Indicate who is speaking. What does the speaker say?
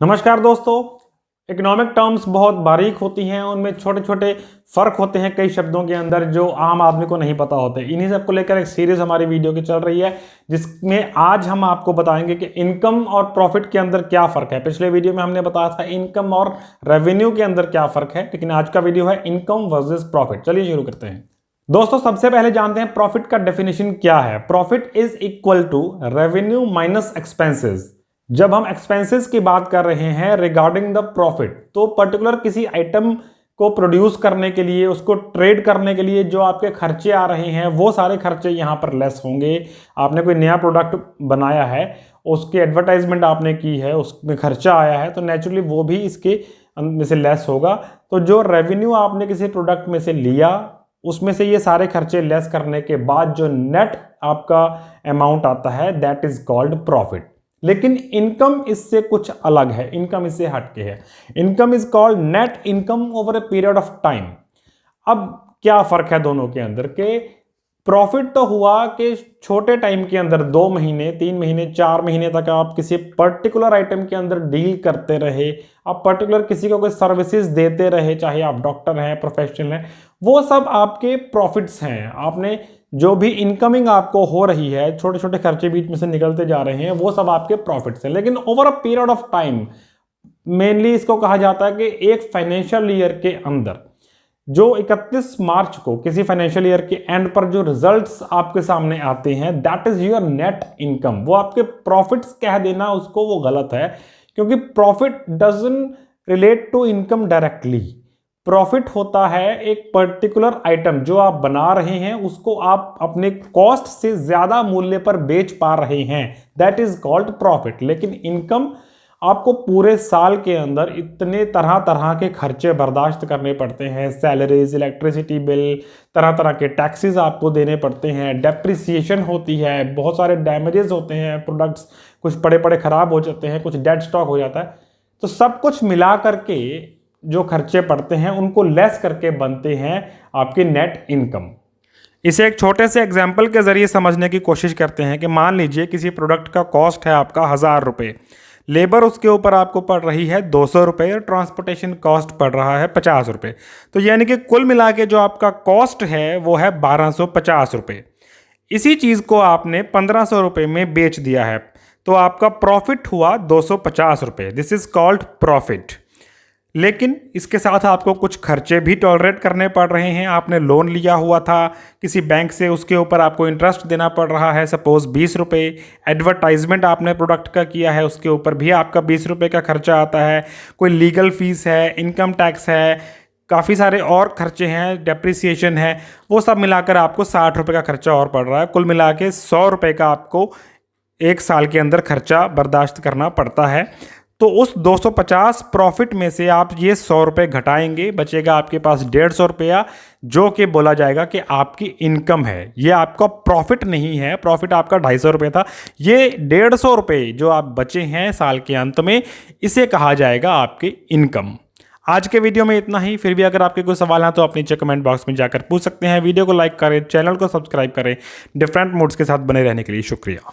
Speaker 1: नमस्कार दोस्तों। Economic terms बहुत बारीक होती हैं, उनमें छोटे छोटे फर्क होते हैं कई शब्दों के अंदर जो आम आदमी को नहीं पता होते। इन्हीं सबको लेकर एक सीरीज हमारी वीडियो की चल रही है जिसमें आज हम आपको बताएंगे कि इनकम और प्रॉफिट के अंदर क्या फर्क है। पिछले वीडियो में हमने बताया था इनकम और रेवेन्यू के अंदर क्या फर्क है, लेकिन आज का वीडियो है इनकम वर्सेस प्रॉफिट। चलिए शुरू करते हैं। दोस्तों सबसे पहले जानते हैं प्रॉफिट का डेफिनेशन क्या है। Profit is equal to revenue minus expenses. जब हम एक्सपेंसेस की बात कर रहे हैं रिगार्डिंग द प्रॉफिट, तो पर्टिकुलर किसी आइटम को प्रोड्यूस करने के लिए, उसको ट्रेड करने के लिए जो आपके खर्चे आ रहे हैं वो सारे खर्चे यहाँ पर लेस होंगे। आपने कोई नया प्रोडक्ट बनाया है, उसकी एडवर्टाइजमेंट आपने की है, उसमें खर्चा आया है, तो नेचुरली वो भी इसके में से लेस होगा। तो जो रेवेन्यू आपने किसी प्रोडक्ट में से लिया उसमें से ये सारे खर्चे लेस करने के बाद जो नेट आपका अमाउंट आता है दैट इज कॉल्ड प्रॉफिट। लेकिन इनकम इससे कुछ अलग है, इनकम इससे हटके है। Income is called net income over a period of time. अब क्या फर्क है दोनों के अंदर के? प्रॉफिट तो हुआ कि छोटे टाइम के अंदर 2 महीने 3 महीने 4 महीने तक आप किसी पर्टिकुलर आइटम के अंदर डील करते रहे, आप पर्टिकुलर किसी को कोई सर्विसेज देते रहे, चाहे आप डॉक्टर हैं, प्रोफेशनल हैं, वो सब आपके प्रॉफिट्स हैं। आपने जो भी इनकमिंग आपको हो रही है, छोटे छोटे खर्चे बीच में से निकलते जा रहे हैं, वो सब आपके प्रॉफिट्स हैं। लेकिन over a period of time, mainly इसको कहा जाता है कि एक फाइनेंशियल ईयर के अंदर जो 31 मार्च को किसी फाइनेंशियल ईयर के एंड पर जो रिजल्ट्स आपके सामने आते हैं that is your net income. वो आपके प्रॉफिट्स कह देना उसको वो गलत है, क्योंकि profit doesn't relate to income directly. Profit होता है एक पर्टिकुलर आइटम जो आप बना रहे हैं, उसको आप अपने कॉस्ट से ज्यादा मूल्य पर बेच पा रहे हैं, दैट इज कॉल्ड प्रॉफिट। लेकिन इनकम आपको पूरे साल के अंदर इतने तरह तरह के खर्चे बर्दाश्त करने पड़ते हैं, सैलरीज, इलेक्ट्रिसिटी बिल, तरह तरह के टैक्सेस आपको देने पड़ते हैं, डेप्रिसिएशन होती है, बहुत सारे डैमेजेस होते हैं, प्रोडक्ट्स कुछ पड़े पड़े खराब हो जाते हैं, कुछ डेड स्टॉक हो जाता है। तो सब कुछ मिला करके जो खर्चे पड़ते हैं उनको लेस करके बनते हैं आपकी नेट इनकम। इसे एक छोटे से एग्जाम्पल के जरिए समझने की कोशिश करते हैं कि मान लीजिए किसी प्रोडक्ट का कॉस्ट है आपका 1000 रुपये, लेबर उसके ऊपर आपको पड़ रही है 200 रुपये और ट्रांसपोर्टेशन कॉस्ट पड़ रहा है 50 रुपये। तो यानी कि कुल मिला के जो आपका कॉस्ट है वो है 1250 रुपये। इसी चीज़ को आपने 1500 रुपये में बेच दिया है, तो आपका प्रॉफिट हुआ 250 रुपये। This is called profit. लेकिन इसके साथ आपको कुछ खर्चे भी टॉलरेट करने पड़ रहे हैं। आपने लोन लिया हुआ था किसी बैंक से, उसके ऊपर आपको इंटरेस्ट देना पड़ रहा है, सपोज 20 रुपये। एडवर्टाइजमेंट आपने प्रोडक्ट का किया है, उसके ऊपर भी आपका 20 रुपये का खर्चा आता है। कोई लीगल फीस है, इनकम टैक्स है, काफ़ी सारे और खर्चे हैं, डेप्रिसिएशन है, वो सब मिलाकर आपको 60 रुपये का खर्चा और पड़ रहा है। कुल मिला के 100 रुपये का आपको एक साल के अंदर खर्चा बर्दाश्त करना पड़ता है। तो उस 250 प्रॉफिट में से आप ये 100 रुपये घटाएंगे, बचेगा आपके पास 150 रुपया, जो कि बोला जाएगा कि आपकी इनकम है। ये आपका प्रॉफिट नहीं है। प्रॉफिट आपका 250 रुपये था, ये 150 रुपये जो आप बचे हैं साल के अंत में, इसे कहा जाएगा आपकी इनकम। आज के वीडियो में इतना ही। फिर भी अगर आपके कोई सवाल हैं तो आप नीचे कमेंट बॉक्स में जाकर पूछ सकते हैं। वीडियो को लाइक करें, चैनल को सब्सक्राइब करें। डिफरेंट मूड्स के साथ बने रहने के लिए शुक्रिया।